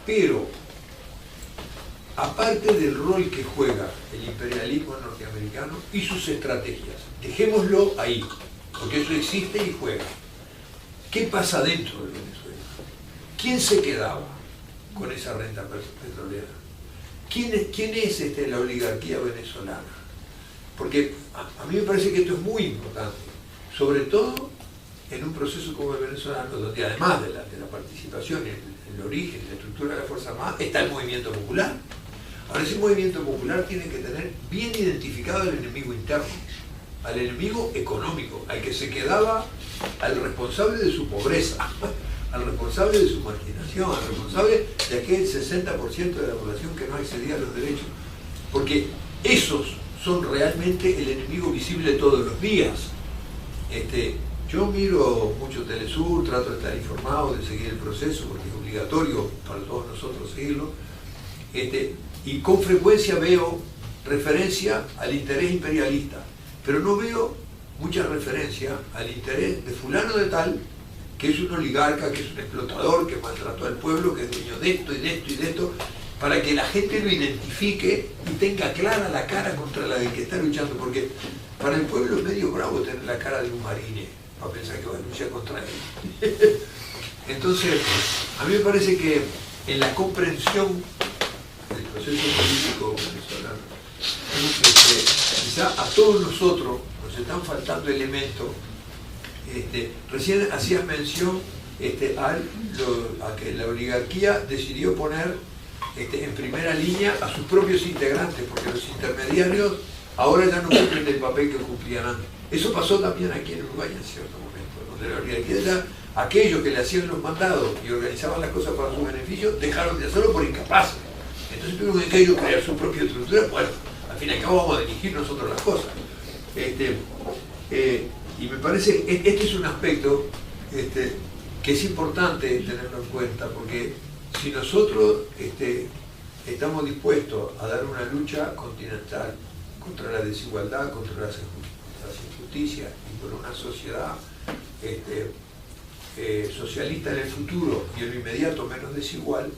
Pero, aparte del rol que juega el imperialismo norteamericano y sus estrategias, dejémoslo ahí, porque eso existe y juega. ¿Qué pasa dentro de Venezuela? ¿Quién se quedaba con esa renta petrolera? ¿Quién es la oligarquía venezolana? Porque a mí me parece que esto es muy importante, sobre todo en un proceso como el venezolano, donde además de la participación en el origen, en la estructura de la Fuerza Armada, está el movimiento popular. Ahora, ese movimiento popular tiene que tener bien identificado al enemigo interno, al enemigo económico, al que se quedaba, al responsable de su pobreza, al responsable de su marginación, al responsable de aquel 60% de la población que no accedía a los derechos. Porque esos son realmente el enemigo visible todos los días. Yo miro mucho Telesur, trato de estar informado, de seguir el proceso, porque es obligatorio para todos nosotros seguirlo, y con frecuencia veo referencia al interés imperialista, pero no veo mucha referencia al interés de fulano de tal, que es un oligarca, que es un explotador, que maltrató al pueblo, que es dueño de esto y de esto y de esto, para que la gente lo identifique y tenga clara la cara contra la del que está luchando, porque para el pueblo es medio bravo tener la cara de un marine, para pensar que va a luchar contra él. Entonces, a mí me parece que en la comprensión del proceso político venezolano, quizá a todos nosotros nos están faltando elementos. Recién hacías mención a que la oligarquía decidió poner en primera línea a sus propios integrantes, porque los intermediarios ahora ya no cumplen el papel que cumplían antes. Eso pasó también aquí en Uruguay en cierto momento, donde la oligarquía ya, aquellos que le hacían los mandados y organizaban las cosas para su beneficio, dejaron de hacerlo por incapaces. Entonces tuvieron que ellos crear su propia estructura. Bueno, al fin y al cabo vamos a dirigir nosotros las cosas. Y me parece, este es un aspecto que es importante tenerlo en cuenta, porque si nosotros estamos dispuestos a dar una lucha continental contra la desigualdad, contra las injusticias y por una sociedad socialista en el futuro y en lo inmediato menos desigual,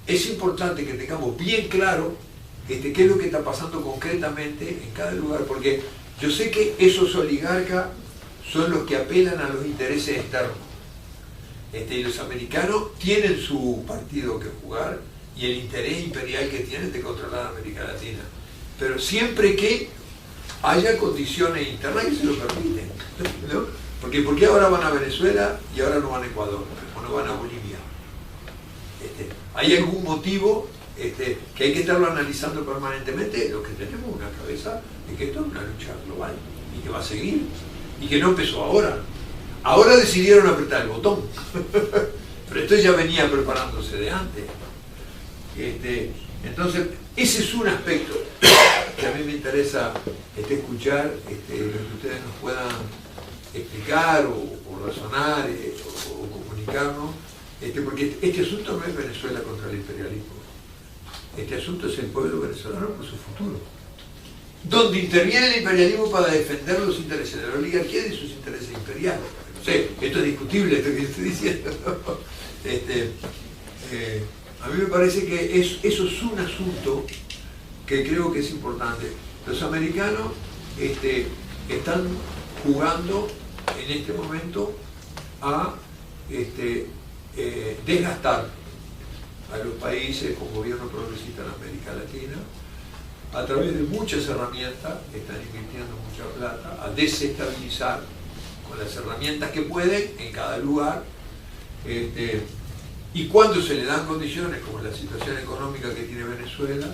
es importante que tengamos bien claro qué es lo que está pasando concretamente en cada lugar, porque yo sé que esos oligarcas son los que apelan a los intereses externos. Y los americanos tienen su partido que jugar y el interés imperial que tienen de controlar América Latina. Pero siempre que haya condiciones internas que se lo permiten, ¿no? Porque ¿por qué ahora van a Venezuela y ahora no van a Ecuador? ¿O no van a Bolivia? ¿Hay algún motivo que hay que estarlo analizando permanentemente? Lo que tenemos en la cabeza es que esto es una lucha global y que va a seguir. Y que no empezó ahora. Ahora decidieron apretar el botón. Pero esto ya venía preparándose de antes. Entonces, ese es un aspecto que a mí me interesa escuchar, lo que ustedes nos puedan explicar o razonar o comunicarnos, porque este asunto no es Venezuela contra el imperialismo. Este asunto es el pueblo venezolano por su futuro, donde interviene el imperialismo para defender los intereses de la oligarquía y de sus intereses imperiales. No sé, esto es discutible, esto que estoy diciendo, ¿no? A mí me parece que eso es un asunto que creo que es importante. Los americanos están jugando en este momento a desgastar a los países con gobierno progresista en América Latina, a través de muchas herramientas, están invirtiendo mucha plata, a desestabilizar con las herramientas que pueden en cada lugar, y cuando se le dan condiciones, como la situación económica que tiene Venezuela,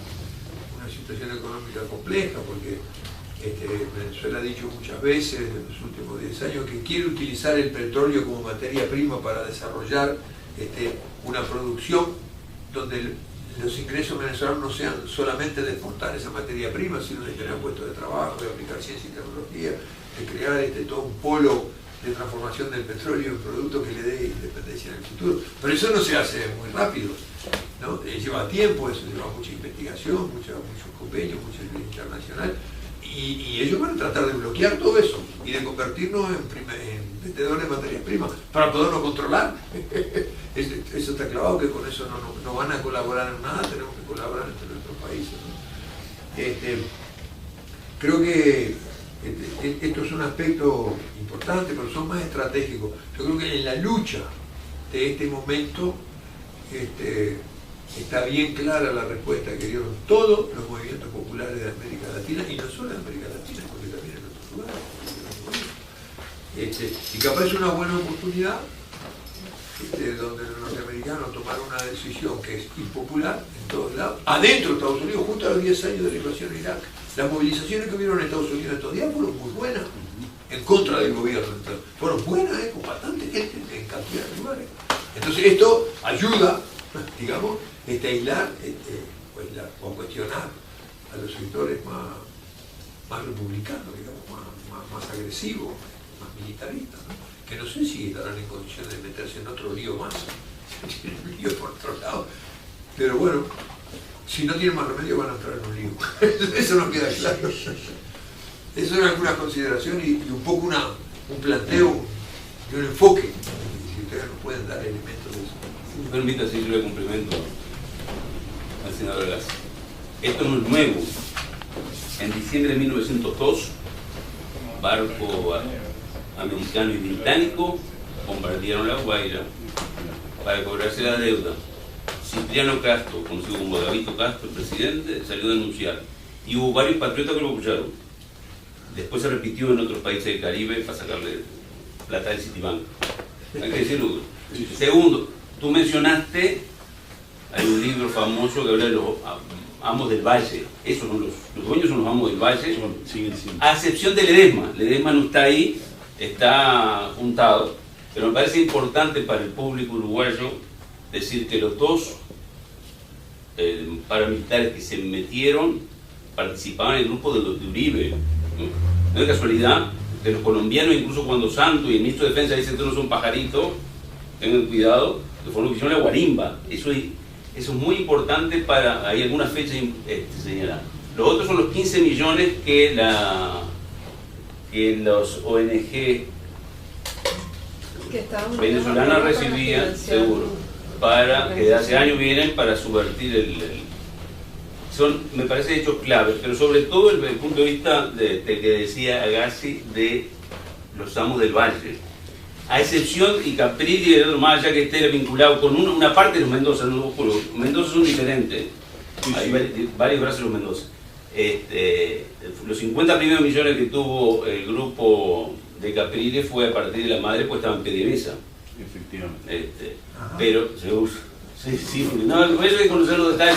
una situación económica compleja, porque Venezuela ha dicho muchas veces en los últimos 10 años que quiere utilizar el petróleo como materia prima para desarrollar una producción donde los ingresos venezolanos no sean solamente de exportar esa materia prima, sino de tener puestos de trabajo, de aplicar ciencia y tecnología, de crear todo un polo de transformación del petróleo en producto que le dé independencia en el futuro. Pero eso no se hace muy rápido, ¿no? Lleva tiempo, eso lleva mucha investigación, muchos convenios, mucha ayuda internacional, y ellos van a tratar de bloquear todo eso y de convertirnos en vendedores de materias primas para poderlo controlar. eso está clavado, que con eso no van a colaborar en nada, tenemos que colaborar entre nuestros países, ¿no? Creo que esto es un aspecto importante, pero son más estratégicos. Yo creo que en la lucha de este momento está bien clara la respuesta que dieron todos los movimientos populares de América Latina, y no solo de América Latina, porque también en otros lugares. Y capaz es una buena oportunidad donde los norteamericanos tomaron una decisión que es impopular en todos lados, adentro de Estados Unidos, justo a los 10 años de la invasión a Irak. Las movilizaciones que hubieron en Estados Unidos estos días fueron muy buenas, en contra del gobierno. Fueron buenas, con bastante gente en cantidad de lugares. Entonces esto ayuda, digamos, a aislar o cuestionar a los sectores más republicanos, digamos, más agresivos, más militaristas, ¿no? Que no sé si estarán en condiciones de meterse en otro lío más, un lío por otro lado. Pero bueno, si no tienen más remedio van a entrar en un lío. Eso nos queda claro. Eso es algunas consideraciones y un poco un planteo y un enfoque. Si ustedes nos pueden dar elementos de eso. Si me permite, así yo le complemento al senador Agassi. Esto no es nuevo. En diciembre de 1902, barco americano y británico bombardearon La Guaira para cobrarse la deuda. Cipriano Castro, conocido como Gavito Castro, el presidente, salió a denunciar. Y hubo varios patriotas que lo apoyaron. Después se repitió en otros países del Caribe para sacarle plata del Citibank. Hay que decirlo. Segundo, tú mencionaste, hay un libro famoso que habla de los amos del valle. Esos son los dueños son los amos del valle, a excepción de Ledesma. Ledesma no está ahí, está juntado, pero me parece importante para el público uruguayo decir que los dos paramilitares que se metieron participaban en el grupo de Uribe. No es casualidad que los colombianos, incluso cuando Santos y el ministro de Defensa dicen que no son pajaritos, tengan cuidado, que fueron los que hicieron la guarimba. Eso es muy importante para, hay algunas fechas señaladas. Los otros son los 15 millones que los ONG venezolanas recibían, seguro, para que de hace años vienen para subvertir me parece hechos claves, pero sobre todo desde el punto de vista de que decía Agassi de los amos del valle. A excepción, y Caprilli y más allá que esté vinculado con una parte de los Mendoza, no, los Mendoza son diferentes, hay varios brazos de los Mendoza. Los 50 primeros millones que tuvo el grupo de Caprilli fue a partir de la madre, pues estaba en PDVSA. Efectivamente. Pero se usa. Sí, no, eso hay que conocer los detalles.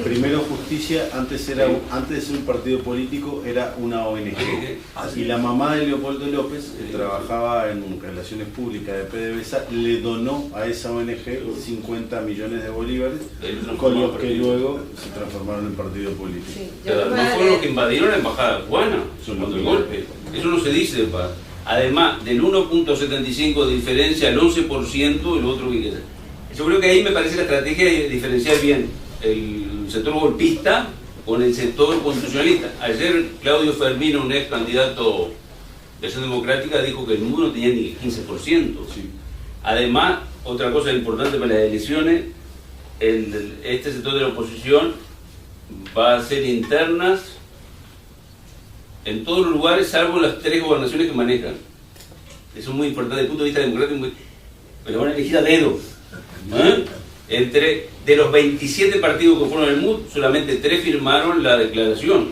Primero Justicia, antes de ser un partido político, era una ONG. Y la mamá de Leopoldo López, que trabajaba en relaciones públicas de PDVSA, le donó a esa ONG 50 millones de bolívares, con los que luego se transformaron en partido político. Sí, no fueron los que invadieron la embajada cubana, cuando el golpe. Eso no se dice de paz. Además, del 1.75 de diferencia al 11%, el otro que queda. Yo creo que ahí me parece la estrategia de diferenciar bien el sector golpista con el sector constitucionalista. Ayer Claudio Fermino, un ex candidato de Acción Democrática, dijo que el número no tenía ni el 15%. Sí. Además, otra cosa importante para las elecciones, este sector de la oposición va a hacer internas en todos los lugares, salvo las 3 gobernaciones que manejan. Eso es muy importante desde el punto de vista democrático, pero van a elegir a dedo. De los 27 partidos que fueron el MUD, solamente 3 firmaron la declaración.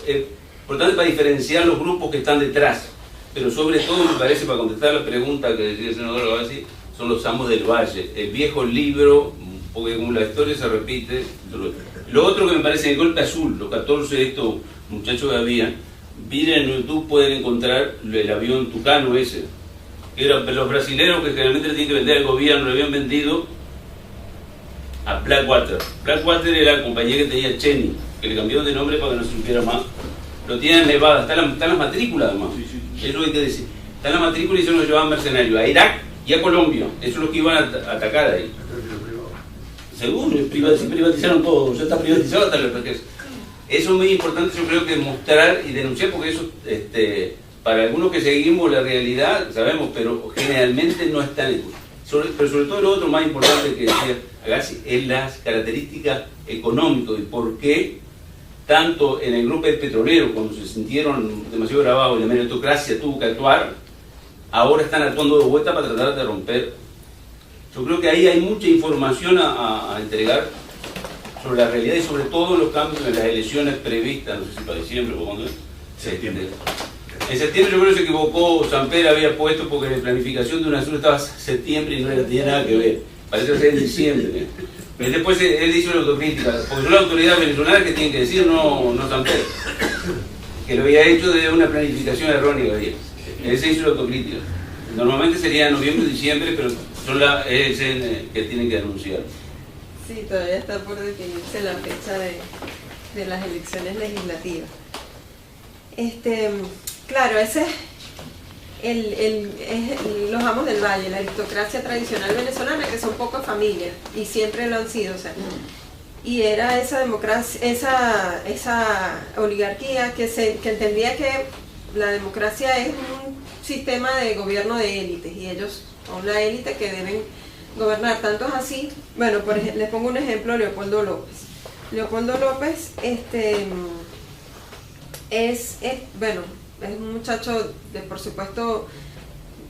Es importante para diferenciar los grupos que están detrás, pero sobre todo me parece, para contestar la pregunta que decía el senador Agassi, son los amos del valle, el viejo libro, porque como la historia se repite. Lo otro que me parece, el golpe azul, los 14 de estos muchachos que habían, miren en YouTube, pueden encontrar el avión Tucano ese, que eran los brasileños que generalmente le tienen que vender al gobierno, le habían vendido a Blackwater. Blackwater era la compañía que tenía Cheney, que le cambiaron de nombre para que no se supiera más. Lo tienen en Nevada, están las matrículas además. Eso es lo que hay que decir. Está en la matrícula y se los llevaban mercenarios a Irak y a Colombia. Eso es lo que iban a atacar ahí. Seguro, privatizaron todo, ya está privatizado hasta la empresa. Eso es muy importante, yo creo que mostrar y denunciar, porque eso, para algunos que seguimos la realidad, sabemos, pero generalmente no está en el curso. pero sobre todo lo otro más importante que decía Agassi es las características económicas y por qué tanto en el grupo petrolero, cuando se sintieron demasiado grabados y la meritocracia tuvo que actuar, ahora están actuando de vuelta para tratar de romper. Yo creo que ahí hay mucha información a entregar sobre la realidad y sobre todo los cambios en las elecciones previstas, no sé si para diciembre o cuándo es. Septiembre. En septiembre yo creo que se equivocó, Samper había puesto porque la planificación de UNASUR estaba en septiembre y no tenía nada que ver, parece que era en diciembre. Pero después él hizo la autocrítica, porque son la autoridad venezolana que tiene que decir, no Samper, que lo había hecho de una planificación errónea que había. Él se hizo la autocrítica. Normalmente sería noviembre, diciembre, pero son las que tienen que anunciar. Sí, todavía está por definirse la fecha de las elecciones legislativas. Claro, ese es los amos del valle, la aristocracia tradicional venezolana, que son pocas familias y siempre lo han sido, o sea, y era esa democracia, esa oligarquía que entendía que la democracia es un sistema de gobierno de élites y ellos son la élite que deben gobernar. Tanto es así, bueno, por ejemplo, les pongo un ejemplo: Leopoldo López. Leopoldo López es un muchacho por supuesto,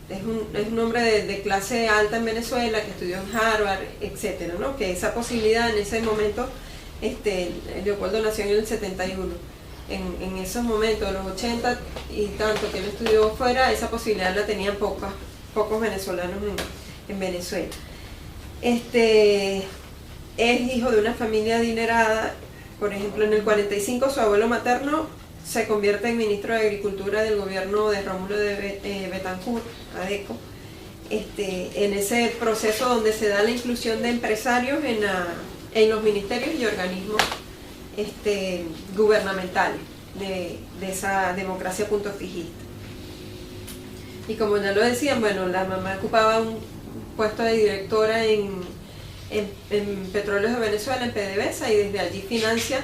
es un hombre de clase alta en Venezuela, que estudió en Harvard, etcétera, ¿no? Que esa posibilidad en ese momento, Leopoldo nació en el 71. En esos momentos, los 80 y tanto que él estudió fuera, esa posibilidad la tenían pocos venezolanos en Venezuela. Es hijo de una familia adinerada. Por ejemplo, en el 45 su abuelo materno se convierte en ministro de Agricultura del gobierno de Rómulo de Betancourt, Adeco, en ese proceso donde se da la inclusión de empresarios en los ministerios y organismos gubernamentales de esa democracia punto fijista. Y como ya lo decían, bueno, la mamá ocupaba un puesto de directora en Petróleos de Venezuela, en PDVSA, y desde allí financia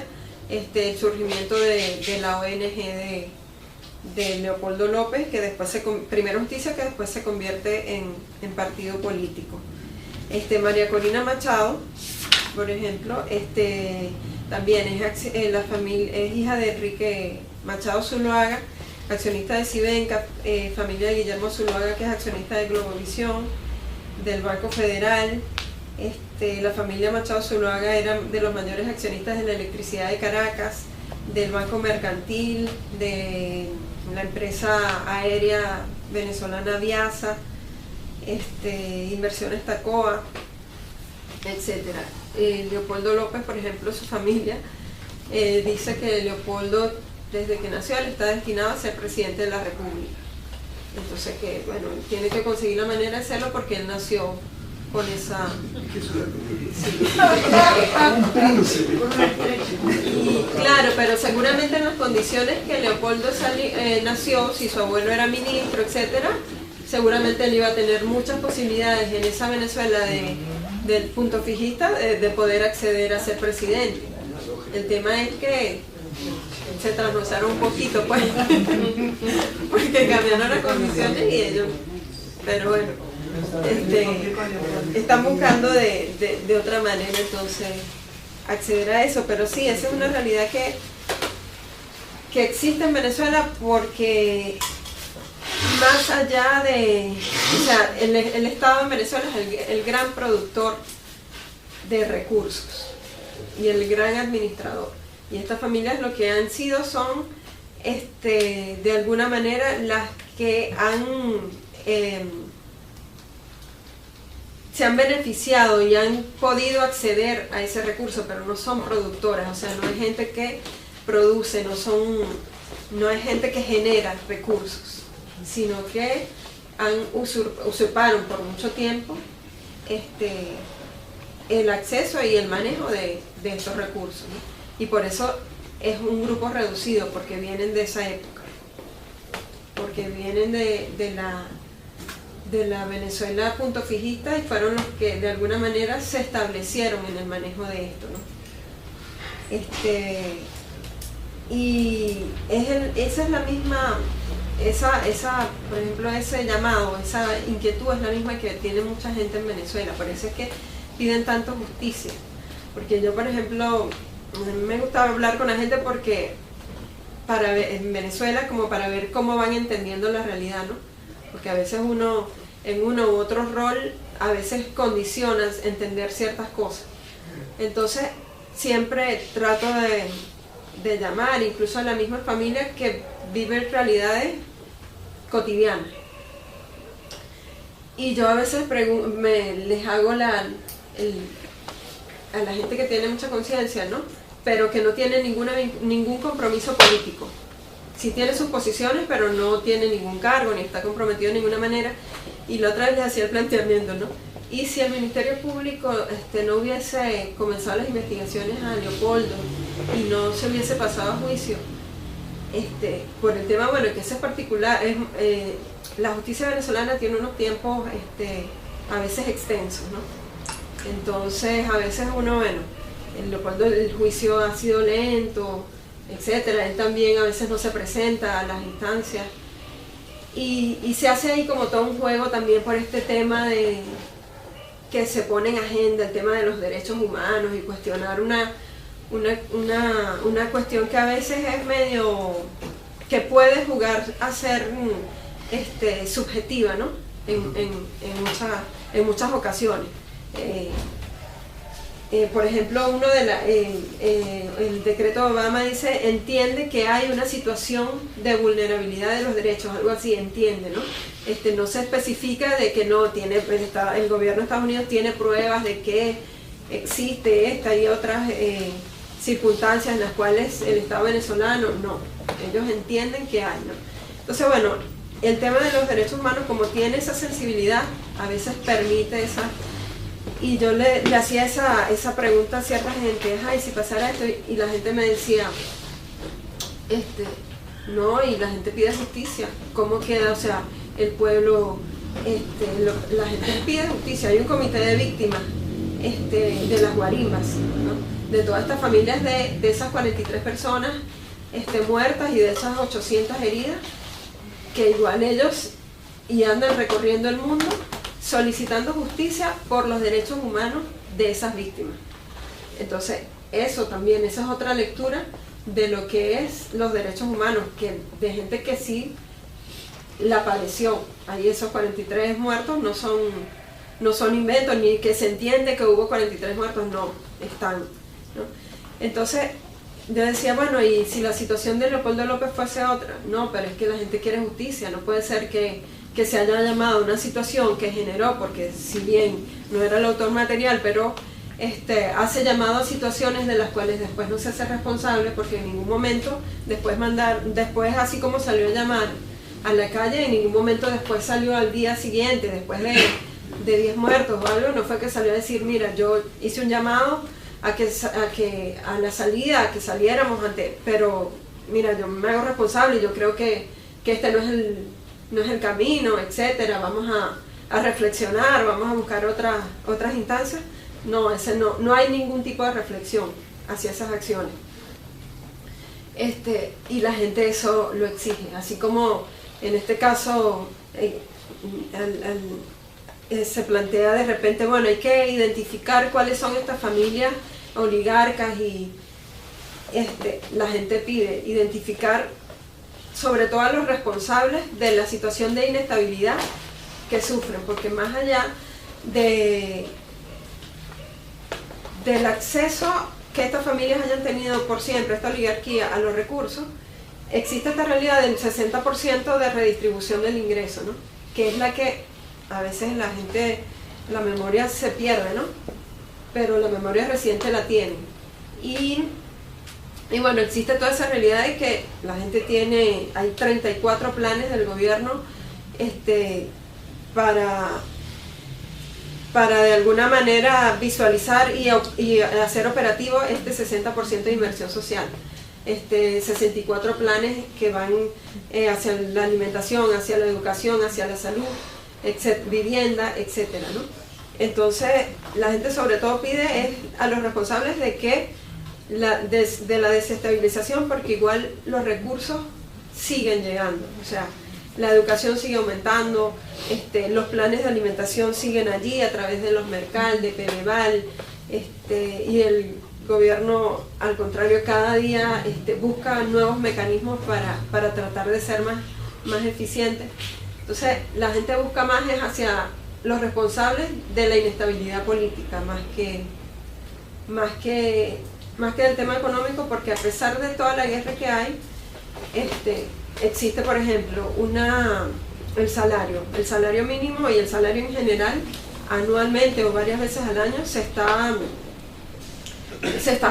el surgimiento de la ONG de Leopoldo López, que después primero Justicia, que después se convierte en partido político. María Corina Machado, por ejemplo, también es hija de Enrique Machado Zuloaga, accionista de Civenca, familia de Guillermo Zuloaga, que es accionista de Globovisión, del Banco Federal. La familia Machado Zuloaga era de los mayores accionistas de la electricidad de Caracas, del Banco Mercantil, de la empresa aérea venezolana Viasa, Inversiones Tacoa, etc. Leopoldo López, por ejemplo, su familia dice que Leopoldo, desde que nació, él está destinado a ser presidente de la República. Entonces, que bueno, tiene que conseguir la manera de hacerlo porque él nació con esa... Claro, pero seguramente en las condiciones que Leopoldo nació, si su abuelo era ministro, etcétera, seguramente él iba a tener muchas posibilidades en esa Venezuela del punto fijista de poder acceder a ser presidente. El tema es que se trasnocharon un poquito, pues, porque cambiaron las condiciones y ellos, pero bueno, están buscando de otra manera entonces acceder a eso. Pero sí, esa es una realidad que existe en Venezuela, porque más allá o sea, el Estado en Venezuela es el gran productor de recursos y el gran administrador, y estas familias lo que han sido son de alguna manera las que se han beneficiado y han podido acceder a ese recurso, pero no son productoras, o sea, no hay gente que produce, no hay gente que genera recursos, sino que usurparon por mucho tiempo el acceso y el manejo de estos recursos, ¿no? Y por eso es un grupo reducido, porque vienen de esa época, porque vienen de la Venezuela punto fijista y fueron los que de alguna manera se establecieron en el manejo de esto, ¿no? Y esa es la misma por ejemplo, ese llamado, esa inquietud es la misma que tiene mucha gente en Venezuela. Por eso es que piden tanto justicia. Porque yo, por ejemplo, me gusta hablar con la gente porque en Venezuela, como para ver cómo van entendiendo la realidad, ¿no? Porque a veces uno, en uno u otro rol, a veces condiciona entender ciertas cosas. Entonces, siempre trato de llamar, incluso a la misma familia que vive realidades cotidianas. Y yo a veces les hago a la gente que tiene mucha conciencia, ¿no? Pero que no tiene ningún compromiso político. Sí tiene sus posiciones, pero no tiene ningún cargo, ni está comprometido de ninguna manera. Y la otra vez les hacía el planteamiento, ¿no? Y si el Ministerio Público no hubiese comenzado las investigaciones a Leopoldo y no se hubiese pasado a juicio, por el tema, bueno, que ese es particular, la justicia venezolana tiene unos tiempos a veces extensos, ¿no? Entonces, a veces uno, bueno, Leopoldo, el juicio ha sido lento, etcétera, él también a veces no se presenta a las instancias, y se hace ahí como todo un juego también por este tema de que se pone en agenda el tema de los derechos humanos y cuestionar una cuestión que a veces es medio, que puede jugar a ser subjetiva, ¿no? En muchas ocasiones. Por ejemplo, el decreto de Obama dice, entiende que hay una situación de vulnerabilidad de los derechos, algo así, entiende, ¿no? No se especifica de que no tiene, el gobierno de Estados Unidos tiene pruebas de que existe esta y otras circunstancias en las cuales el Estado venezolano, no, ellos entienden que hay, ¿no? Entonces, bueno, el tema de los derechos humanos, como tiene esa sensibilidad, a veces permite esa. Y yo le hacía esa pregunta a cierta gente, ay, si pasara esto, y la gente me decía, no, y la gente pide justicia, ¿cómo queda? O sea, el pueblo, la gente pide justicia, hay un comité de víctimas de las guarimbas, ¿no? De todas estas familias, de esas 43 personas muertas y de esas 800 heridas, que igual ellos y andan recorriendo el mundo solicitando justicia por los derechos humanos de esas víctimas. Entonces, eso también, esa es otra lectura de lo que es los derechos humanos, de gente que sí la padeció. Ahí esos 43 muertos no son inventos, ni que se entiende que hubo 43 muertos, no, están, ¿no? Entonces, yo decía, bueno, y si la situación de Leopoldo López fuese otra, no, pero es que la gente quiere justicia, no puede ser que se haya llamado a una situación que generó, porque si bien no era el autor material, pero hace llamado a situaciones de las cuales después no se hace responsable, porque en ningún momento después así como salió a llamar a la calle, en ningún momento después salió al día siguiente, después de 10 muertos o algo, no fue que salió a decir, mira, yo hice un llamado a la salida, a que saliéramos antes, pero mira, yo me hago responsable y yo creo que este no es el camino, etcétera, vamos a reflexionar, vamos a buscar otras instancias. No hay ningún tipo de reflexión hacia esas acciones. Y la gente eso lo exige, así como en este caso se plantea de repente, bueno, hay que identificar cuáles son estas familias oligarcas y la gente pide identificar sobre todo a los responsables de la situación de inestabilidad que sufren, porque más allá del acceso que estas familias hayan tenido por siempre, esta oligarquía, a los recursos, existe esta realidad del 60% de redistribución del ingreso, ¿no? Que es la que a veces la memoria se pierde, ¿no? Pero la memoria reciente la tiene. Y bueno, existe toda esa realidad de que la gente hay 34 planes del gobierno para de alguna manera visualizar y hacer operativo este 60% de inversión social. 64 planes que van hacia la alimentación, hacia la educación, hacia la salud, vivienda, etcétera, ¿no? Entonces, la gente sobre todo pide a los responsables de que de la desestabilización, porque igual los recursos siguen llegando. O sea, la educación sigue aumentando, los planes de alimentación siguen allí a través de los Mercal, de Pedeval, y el gobierno, al contrario, cada día busca nuevos mecanismos para tratar de ser más eficiente. Entonces, la gente busca más es hacia los responsables de la inestabilidad política, más que del tema económico, porque a pesar de toda la guerra que hay, existe, por ejemplo, el salario mínimo y el salario en general, anualmente o varias veces al año se está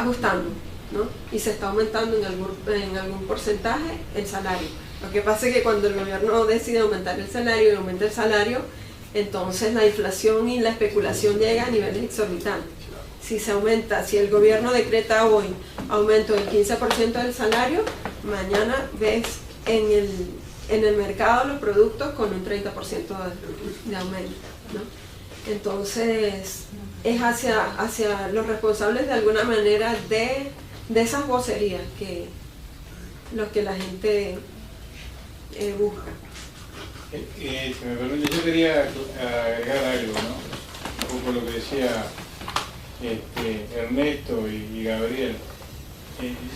ajustando, ¿no? Y se está aumentando en algún porcentaje el salario. Lo que pasa es que cuando el gobierno decide aumentar el salario y aumenta el salario, entonces la inflación y la especulación llega a niveles exorbitantes. Si el gobierno decreta hoy aumento del 15% del salario, mañana ves en el mercado los productos con un 30% de aumento, ¿no? Entonces es hacia los responsables de alguna manera de esas vocerías los que la gente busca. Si me permite, yo quería agregar algo, ¿no? Un poco lo que decía Ernesto y Gabriel.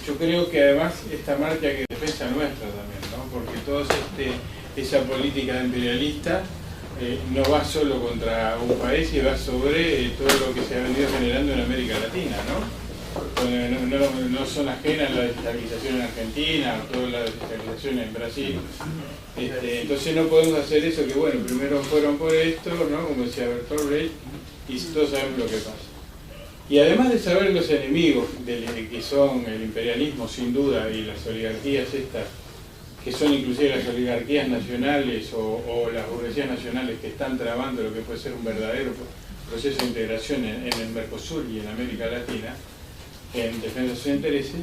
Yo creo que además esta marcha que es defensa nuestra también, ¿no? Porque toda esa política imperialista no va solo contra un país y va sobre todo lo que se ha venido generando en América Latina, ¿no? No son ajenas la desestabilización en Argentina o toda la desestabilización en Brasil. Entonces no podemos hacer eso que, bueno, primero fueron por esto, ¿no? Como decía Bertolt Brecht, y todos sabemos lo que pasa. Y además de saber los enemigos que son el imperialismo sin duda y las oligarquías estas, que son inclusive las oligarquías nacionales o las burguesías nacionales que están trabando lo que puede ser un verdadero proceso de integración en el Mercosur y en América Latina, en defensa de sus intereses,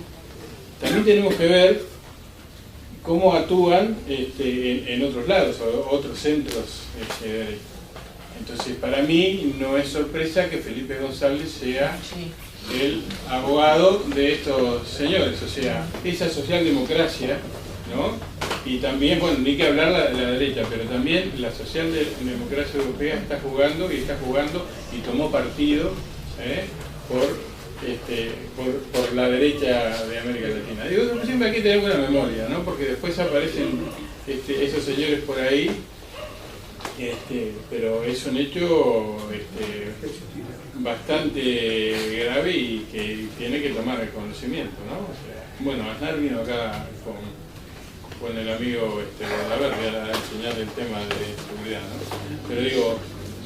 también tenemos que ver cómo actúan en otros lados, o otros centros de derecha. Entonces, para mí no es sorpresa que Felipe González sea el abogado de estos señores, o sea, esa socialdemocracia, ¿no? Y también, bueno, ni que hablar la derecha, pero también la socialdemocracia europea está jugando y tomó partido por la derecha de América Latina. Digo, siempre hay que tener buena memoria, ¿no? Porque después aparecen esos señores por ahí, pero es un hecho bastante grave y que tiene que tomar el conocimiento, ¿no? O sea, bueno, Aznar vino acá con el amigo Bordaberry a enseñar el tema de seguridad, ¿no? Pero digo,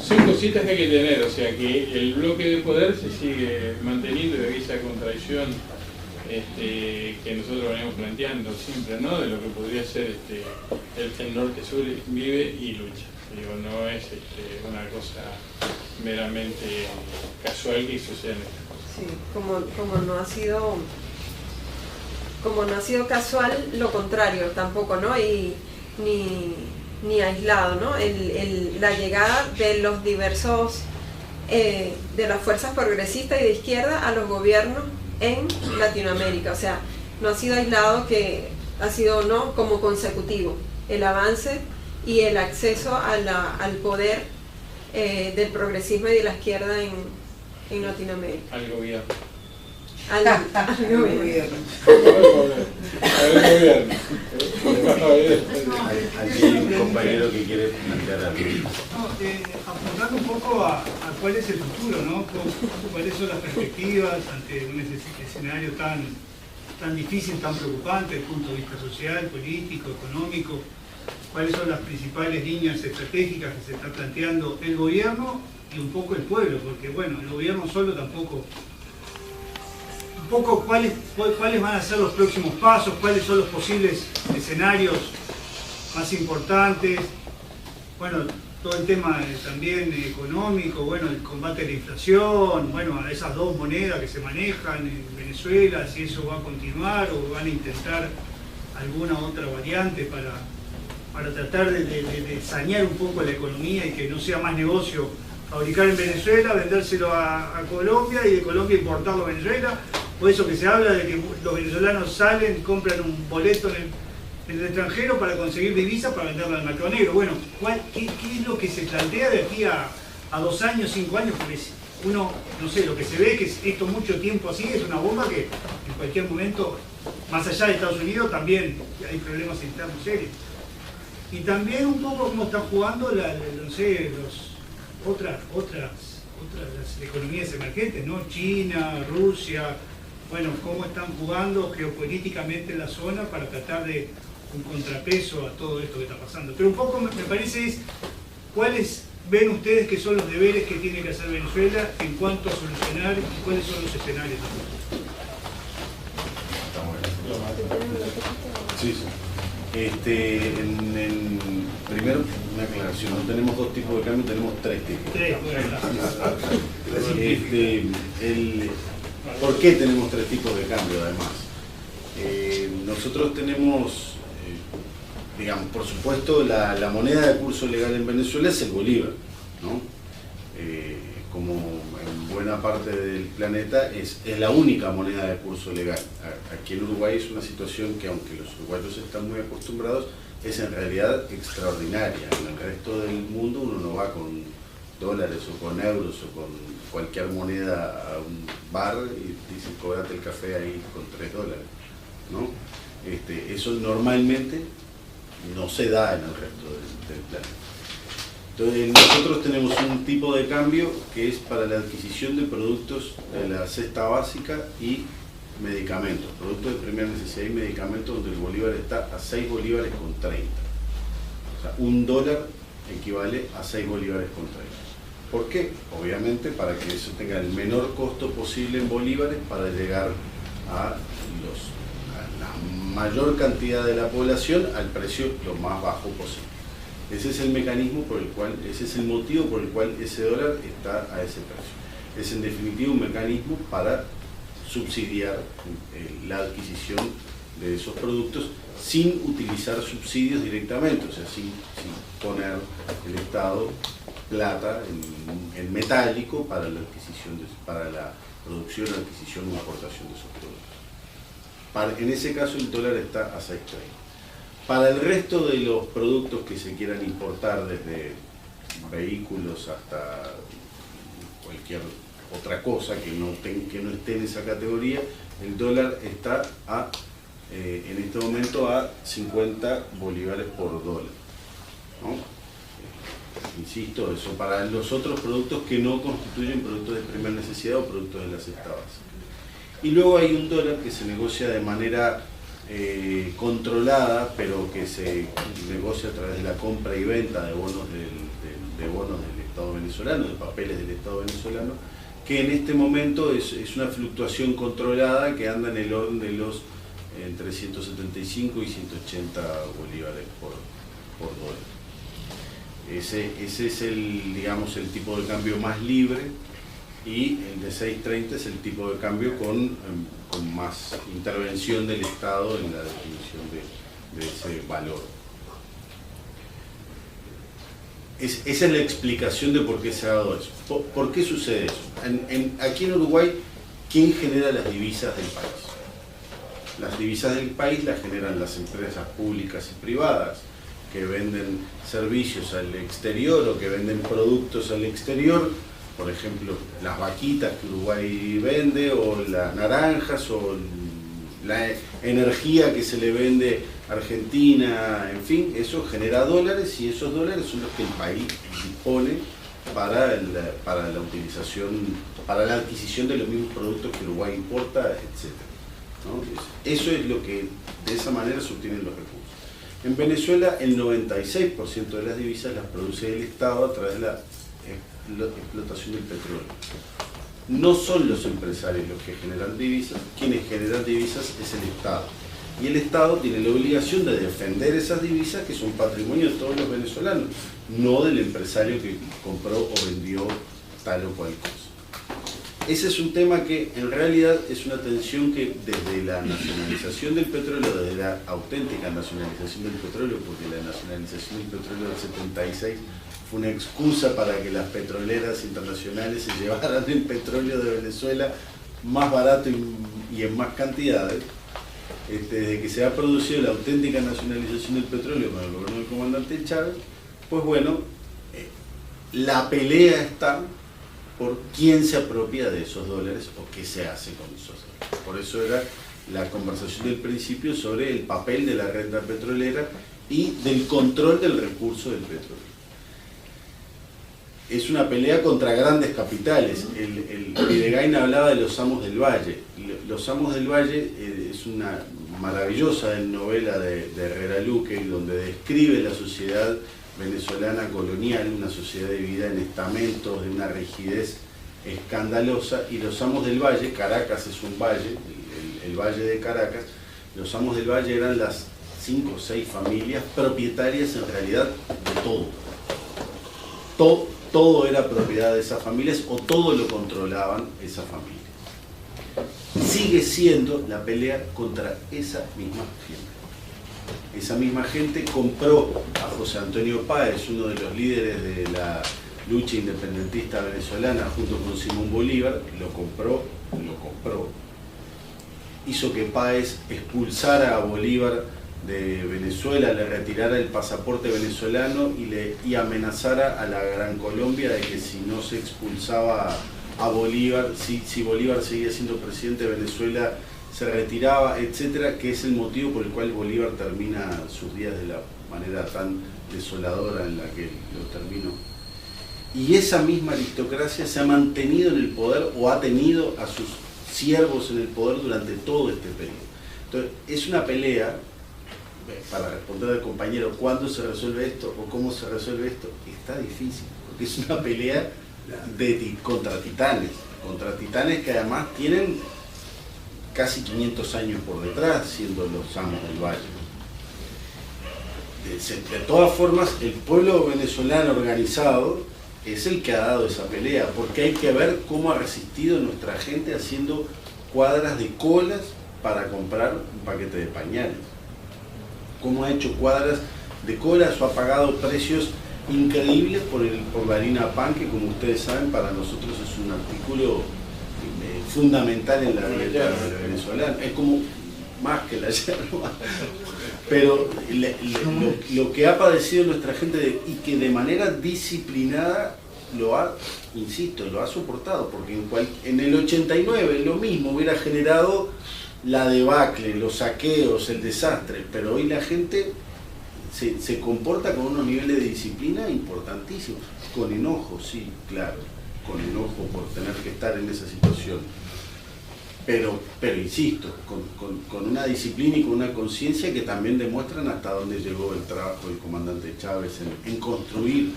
son cositas que hay que tener, o sea que el bloque de poder se sigue manteniendo y esa contradicción que nosotros venimos planteando siempre, ¿no? De lo que podría ser el norte-sur vive y lucha. Digo, no es una cosa meramente casual que suceda en estas cosas. Sí, como no ha sido casual, lo contrario tampoco, ¿no? Y ni aislado, ¿no? La llegada de los diversos, de las fuerzas progresistas y de izquierda a los gobiernos en Latinoamérica. O sea, no ha sido aislado, que ha sido, ¿no?, como consecutivo el avance y el acceso al poder del progresismo y de la izquierda en Latinoamérica. Al gobierno. Al gobierno. Aquí hay un compañero que quiere plantear algo. Apuntando un poco a cuál es el futuro, ¿no? Cuáles son las perspectivas ante un escenario tan difícil, tan preocupante desde el punto de vista social, político, económico. Cuáles son las principales líneas estratégicas que se está planteando el gobierno y un poco el pueblo, porque bueno, el gobierno solo tampoco. Un poco cuáles van a ser los próximos pasos, cuáles son los posibles escenarios más importantes, bueno, todo el tema también económico, bueno, el combate a la inflación, bueno, a esas dos monedas que se manejan en Venezuela, si eso va a continuar o van a intentar alguna otra variante para tratar de sanear un poco la economía y que no sea más negocio fabricar en Venezuela, vendérselo a Colombia y de Colombia importarlo a Venezuela. Por eso que se habla de que los venezolanos salen, compran un boleto en el extranjero para conseguir divisas para venderla al mercado negro. Bueno, ¿qué es lo que se plantea de aquí a 2 años, 5 años? Porque uno, no sé, lo que se ve que es esto mucho tiempo así, es una bomba que en cualquier momento, más allá de Estados Unidos, también hay problemas internos serios. Y también un poco cómo están jugando no sé, otras las economías emergentes, ¿no? China, Rusia, bueno, cómo están jugando geopolíticamente en la zona para tratar de un contrapeso a todo esto que está pasando. Pero un poco me parece es cuáles ven ustedes que son los deberes que tiene que hacer Venezuela en cuanto a solucionar y cuáles son los escenarios. Sí, sí. Primero, una aclaración, no tenemos 2 tipos de cambio, tenemos 3 tipos. ¿Por qué tenemos 3 tipos de cambio además? Nosotros tenemos, digamos, por supuesto, la moneda de curso legal en Venezuela es el bolívar, ¿no? Como en buena parte del planeta es la única moneda de curso legal. Aquí en Uruguay es una situación que, aunque los uruguayos están muy acostumbrados, es en realidad extraordinaria. En el resto del mundo uno no va con dólares o con euros o con cualquier moneda a un bar y dice cóbrate el café ahí con $3, ¿no? Eso normalmente no se da en el resto del planeta. Entonces nosotros tenemos un tipo de cambio que es para la adquisición de productos de la cesta básica y medicamentos, productos de primera necesidad y medicamentos, donde el bolívar está a 6 bolívares con 30. O sea, $1 equivale a 6 bolívares con 30. ¿Por qué? Obviamente para que eso tenga el menor costo posible en bolívares para llegar a la mayor cantidad de la población al precio lo más bajo posible. Ese es el mecanismo por el cual, ese es el motivo por el cual ese dólar está a ese precio. Es en definitiva un mecanismo para subsidiar la adquisición de esos productos sin utilizar subsidios directamente, o sea, sin poner el Estado plata en metálico para la adquisición, para la producción, adquisición o aportación de esos productos. En ese caso el dólar está a 6.30. Para el resto de los productos que se quieran importar, desde vehículos hasta cualquier otra cosa que no esté en esa categoría, el dólar está en este momento a 50 bolívares por dólar, ¿no? Insisto, eso para los otros productos que no constituyen productos de primera necesidad o productos de la cesta básica. Y luego hay un dólar que se negocia de manera controlada, pero que se negocia a través de la compra y venta de bonos del Estado venezolano, de papeles del Estado venezolano, que en este momento es una fluctuación controlada que anda en el orden de los entre 175 y 180 bolívares por dólar. Ese es digamos, el tipo de cambio más libre, y el de 6.30 es el tipo de cambio con más intervención del Estado en la definición de ese valor. Esa es la explicación de por qué se ha dado eso. ¿Por qué sucede eso? Aquí en Uruguay, ¿quién genera las divisas del país? Las divisas del país las generan las empresas públicas y privadas, que venden servicios al exterior o que venden productos al exterior. Por ejemplo, las vaquitas que Uruguay vende, o las naranjas, o la energía que se le vende a Argentina, en fin, eso genera dólares, y esos dólares son los que el país dispone para la utilización, para la adquisición de los mismos productos que Uruguay importa, etc., ¿no? Eso es lo que, de esa manera, se obtienen los recursos. En Venezuela, el 96% de las divisas las produce el Estado a través de la explotación del petróleo. No son los empresarios los que generan divisas, quienes generan divisas es el Estado. Y el Estado tiene la obligación de defender esas divisas, que son patrimonio de todos los venezolanos, no del empresario que compró o vendió tal o cual cosa. Ese es un tema que en realidad es una tensión que desde la nacionalización del petróleo, desde la auténtica nacionalización del petróleo, porque la nacionalización del petróleo del 76 fue una excusa para que las petroleras internacionales se llevaran el petróleo de Venezuela más barato y en más cantidades. desde que se ha producido la auténtica nacionalización del petróleo con el gobierno del comandante Chávez, pues bueno, la pelea está por quién se apropia de esos dólares o qué se hace con esos dólares. Por eso era la conversación del principio sobre el papel de la renta petrolera y del control del recurso del petróleo. Es una pelea contra grandes capitales. Videgain hablaba de los amos del Valle. Los amos del Valle es una maravillosa novela de Herrera Luque, donde describe la sociedad venezolana colonial, una sociedad dividida en estamentos de una rigidez escandalosa, y los amos del Valle, Caracas es un valle, el Valle de Caracas, los amos del Valle eran las 5 o 6 familias propietarias en realidad de todo. Todo era propiedad de esas familias o todo lo controlaban esas familias. Sigue siendo la pelea contra esa misma gente. Esa misma gente compró a José Antonio Páez, uno de los líderes de la lucha independentista venezolana, junto con Simón Bolívar, lo compró. Hizo que Páez expulsara a Bolívar de Venezuela, le retirara el pasaporte venezolano y amenazara a la Gran Colombia de que si no se expulsaba a Bolívar, si Bolívar seguía siendo presidente de Venezuela, se retiraba, etcétera, que es el motivo por el cual Bolívar termina sus días de la manera tan desoladora en la que lo terminó. Y esa misma aristocracia se ha mantenido en el poder o ha tenido a sus siervos en el poder durante todo este periodo. Entonces, es una pelea, para responder al compañero, ¿cuándo se resuelve esto o cómo se resuelve esto? Está difícil, porque es una pelea contra titanes que además tienen casi 500 años por detrás, siendo los amos del Valle. De todas formas, el pueblo venezolano organizado es el que ha dado esa pelea, porque hay que ver cómo ha resistido nuestra gente haciendo cuadras de colas para comprar un paquete de pañales. Cómo ha hecho cuadras de colas o ha pagado precios increíbles por la harina pan, que como ustedes saben para nosotros es un artículo fundamental en la dieta venezolana. Es como más que la yerba. Pero lo que ha padecido nuestra gente y que de manera disciplinada lo ha soportado, porque en el 89 lo mismo hubiera generado la debacle, los saqueos, el desastre, pero hoy la gente se comporta con unos niveles de disciplina importantísimos, con enojo, sí, claro, con enojo por tener que estar en esa situación, pero insisto, con una disciplina y con una conciencia que también demuestran hasta dónde llegó el trabajo del comandante Chávez en construir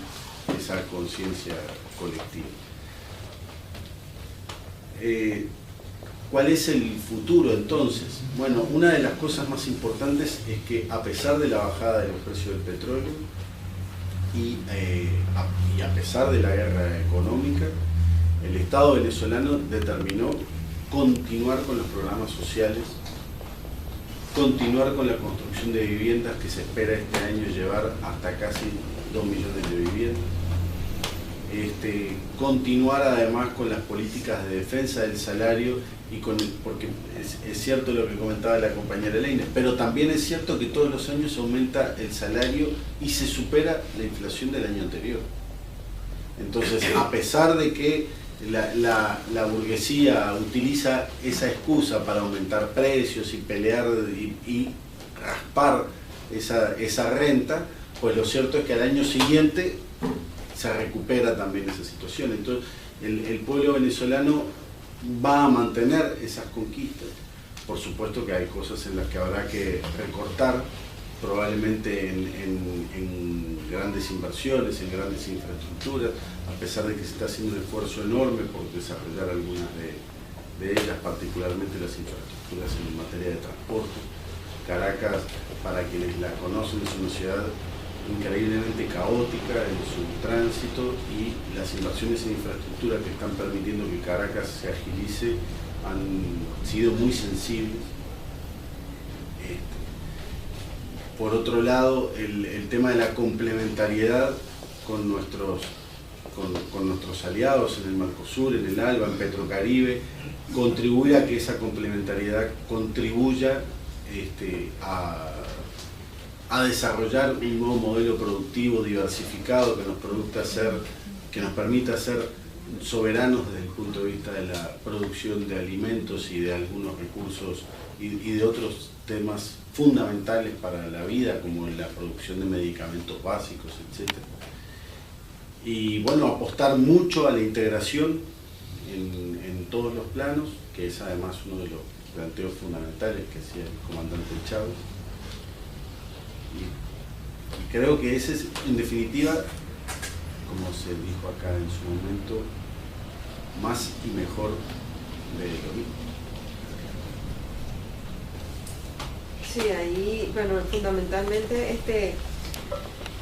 esa conciencia colectiva. ¿Cuál es el futuro entonces? Bueno, una de las cosas más importantes es que a pesar de la bajada de los precios del petróleo y a pesar de la guerra económica, el Estado venezolano determinó continuar con los programas sociales, continuar con la construcción de viviendas que se espera este año llevar hasta casi 2 millones de viviendas, continuar además con las políticas de defensa del salario porque es cierto lo que comentaba la compañera Elena, pero también es cierto que todos los años aumenta el salario y se supera la inflación del año anterior. Entonces, a pesar de que la burguesía utiliza esa excusa para aumentar precios y pelear y raspar esa renta, pues lo cierto es que al año siguiente se recupera también esa situación. Entonces, el pueblo venezolano va a mantener esas conquistas. Por supuesto que hay cosas en las que habrá que recortar, probablemente en grandes inversiones, en grandes infraestructuras, a pesar de que se está haciendo un esfuerzo enorme por desarrollar algunas de ellas, particularmente las infraestructuras en materia de transporte. Caracas, para quienes la conocen, es una ciudad increíblemente caótica en su tránsito, y las inversiones en infraestructura que están permitiendo que Caracas se agilice han sido muy sensibles. Por otro lado, el tema de la complementariedad con nuestros aliados en el Mercosur, en el ALBA, en Petrocaribe, contribuye a que esa complementariedad contribuya a desarrollar un nuevo modelo productivo diversificado que nos permita ser soberanos desde el punto de vista de la producción de alimentos y de algunos recursos y de otros temas fundamentales para la vida, como la producción de medicamentos básicos, etc. Y bueno, apostar mucho a la integración en todos los planos, que es además uno de los planteos fundamentales que hacía el comandante Chávez. Y creo que ese es, en definitiva, como se dijo acá en su momento, más y mejor de lo mismo. Sí, ahí, bueno, fundamentalmente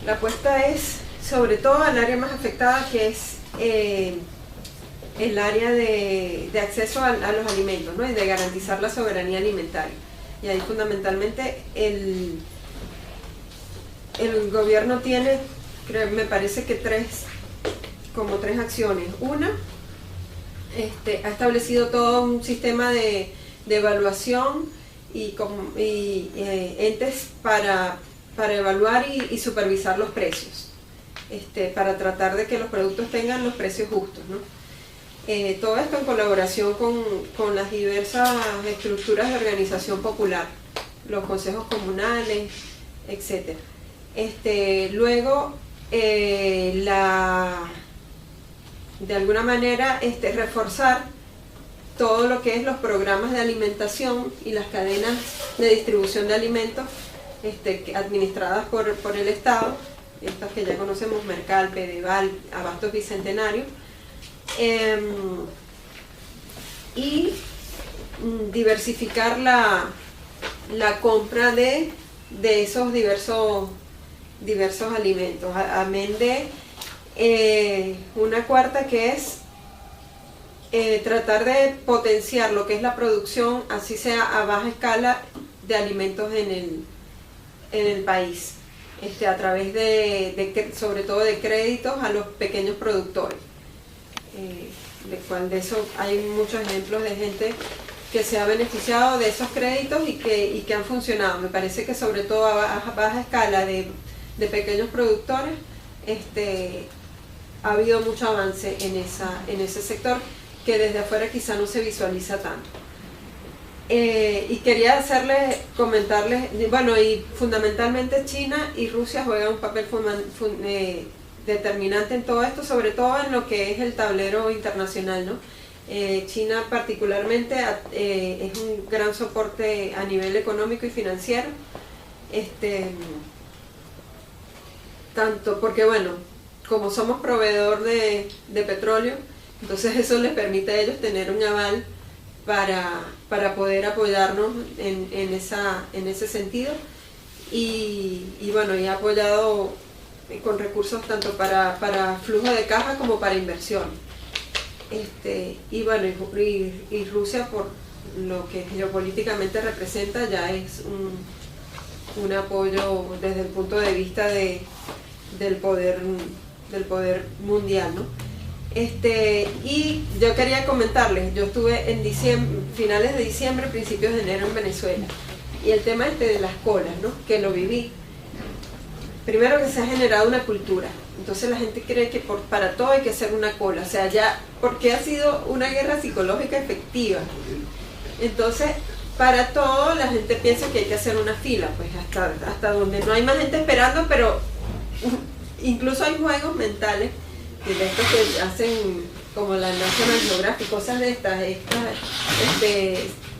la apuesta es sobre todo al área más afectada, que es el área de acceso a los alimentos, ¿no? Y de garantizar la soberanía alimentaria. Y ahí fundamentalmente el gobierno tiene, me parece que tres acciones. Una, ha establecido todo un sistema de evaluación y entes para evaluar y supervisar los precios, para tratar de que los productos tengan los precios justos, ¿no? Todo esto en colaboración con las diversas estructuras de organización popular, los consejos comunales, etc. Luego, de alguna manera, reforzar todo lo que es los programas de alimentación y las cadenas de distribución de alimentos administradas por el Estado, estas que ya conocemos, Mercal, Pedeval, Abastos Bicentenario, y diversificar la compra de esos diversos alimentos, amén de una cuarta, que es tratar de potenciar lo que es la producción, así sea a baja escala, de alimentos en el país, a través sobre todo de créditos a los pequeños productores, de eso hay muchos ejemplos de gente que se ha beneficiado de esos créditos y que han funcionado. Me parece que sobre todo a baja escala de pequeños productores ha habido mucho avance en ese sector, que desde afuera quizá no se visualiza tanto. Y quería comentarles, bueno, y fundamentalmente China y Rusia juegan un papel determinante en todo esto, sobre todo en lo que es el tablero internacional, ¿no? China particularmente es un gran soporte a nivel económico y financiero, tanto porque, bueno, como somos proveedor de petróleo, entonces eso les permite a ellos tener un aval para poder apoyarnos en ese sentido, y bueno, y ha apoyado con recursos tanto para flujo de caja como para inversión. Y bueno, y Rusia, por lo que geopolíticamente representa, ya es un apoyo desde el punto de vista del poder mundial, ¿no? Y yo quería comentarles, yo estuve en finales de diciembre, principios de enero en Venezuela, y el tema de las colas, ¿no? Que lo viví. Primero, que se ha generado una cultura, entonces la gente cree que para todo hay que hacer una cola, o sea, ya, porque ha sido una guerra psicológica efectiva. Entonces, para todo la gente piensa que hay que hacer una fila, pues hasta donde no hay más gente esperando, pero incluso hay juegos mentales de estos que hacen, como la National Geographic, cosas de estas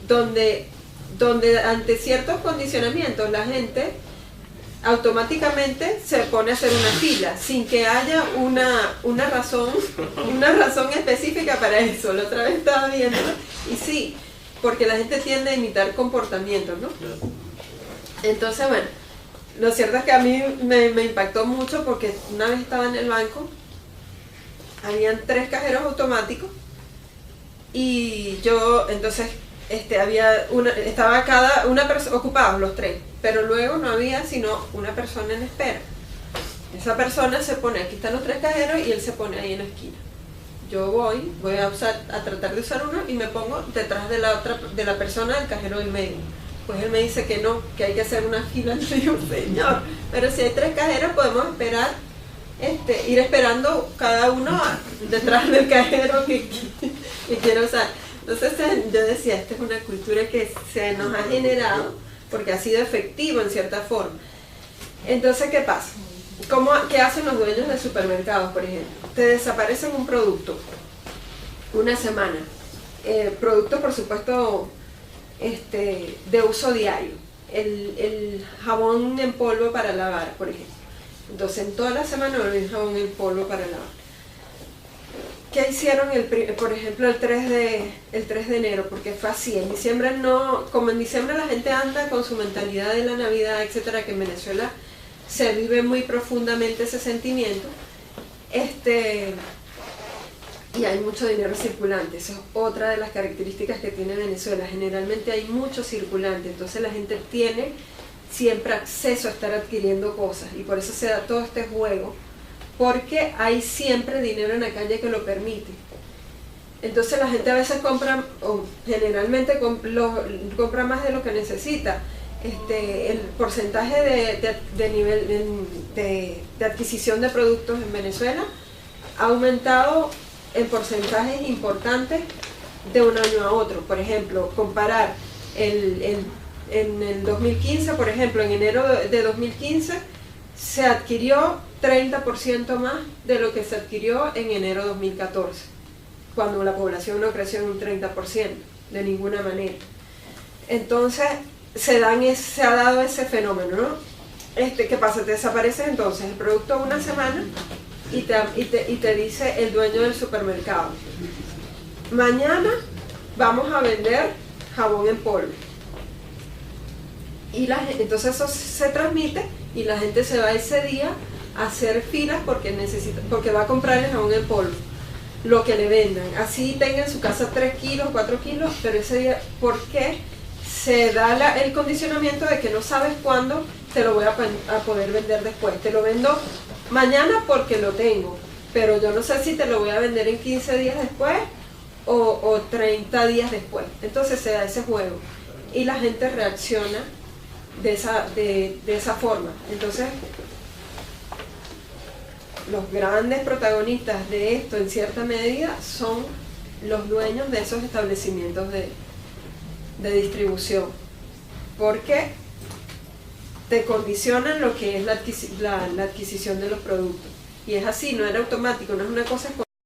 donde ante ciertos condicionamientos la gente automáticamente se pone a hacer una fila sin que haya una razón específica para eso. La otra vez estaba viendo, y sí, porque la gente tiende a imitar comportamientos, ¿no? Entonces, bueno, lo cierto es que a mí me impactó mucho, porque una vez estaba en el banco, habían 3 cajeros automáticos, y yo, entonces, estaba cada una persona, ocupados los 3, pero luego no había sino una persona en espera. Esa persona se pone, aquí están los 3 cajeros, y él se pone ahí en la esquina. Yo voy a tratar de usar uno, y me pongo detrás de la persona del cajero del medio. Pues él me dice que no, que hay que hacer una fila. Yo digo, señor, pero si hay 3 cajeros podemos esperar, ir esperando cada uno detrás del cajero que quiera usar. Entonces yo decía, esta es una cultura que se nos ha generado porque ha sido efectivo en cierta forma. Entonces, ¿qué pasa? ¿Qué hacen los dueños de supermercados, por ejemplo? Te desaparecen un producto una semana. Productos, por supuesto, de uso diario. El jabón en polvo para lavar, por ejemplo. Entonces, en toda la semana no hay jabón en polvo para lavar. ¿Qué hicieron, por ejemplo, el 3 de enero? Porque fue así. En diciembre como en diciembre la gente anda con su mentalidad de la Navidad, etcétera, que en Venezuela se vive muy profundamente ese sentimiento, y hay mucho dinero circulante. Esa es otra de las características que tiene Venezuela. Generalmente hay mucho circulante, entonces la gente tiene siempre acceso a estar adquiriendo cosas, y por eso se da todo este juego, porque hay siempre dinero en la calle que lo permite. Entonces la gente a veces compra, o generalmente compra más de lo que necesita. El porcentaje de adquisición de productos en Venezuela ha aumentado en porcentajes importantes de un año a otro. Por ejemplo, comparar en el 2015, por ejemplo, en enero de 2015 se adquirió 30% más de lo que se adquirió en enero de 2014, cuando la población no creció en un 30%, de ninguna manera. Entonces, se ha dado ese fenómeno, ¿no? ¿Qué pasa? Te desaparece entonces el producto una semana y te dice el dueño del supermercado: mañana vamos a vender jabón en polvo. Y entonces eso se transmite y la gente se va ese día a hacer filas porque va a comprar el jabón en polvo, lo que le vendan. Así tenga en su casa 3 kilos, 4 kilos, pero ese día, ¿por qué? Se da el condicionamiento de que no sabes cuándo te lo voy a poder vender después. Te lo vendo mañana porque lo tengo, pero yo no sé si te lo voy a vender en 15 días después o 30 días después. Entonces se da ese juego y la gente reacciona de esa forma. Entonces, los grandes protagonistas de esto, en cierta medida, son los dueños de esos establecimientos de distribución, porque te condicionan lo que es la adquisición de los productos. Y es así, no era automático, no es una cosa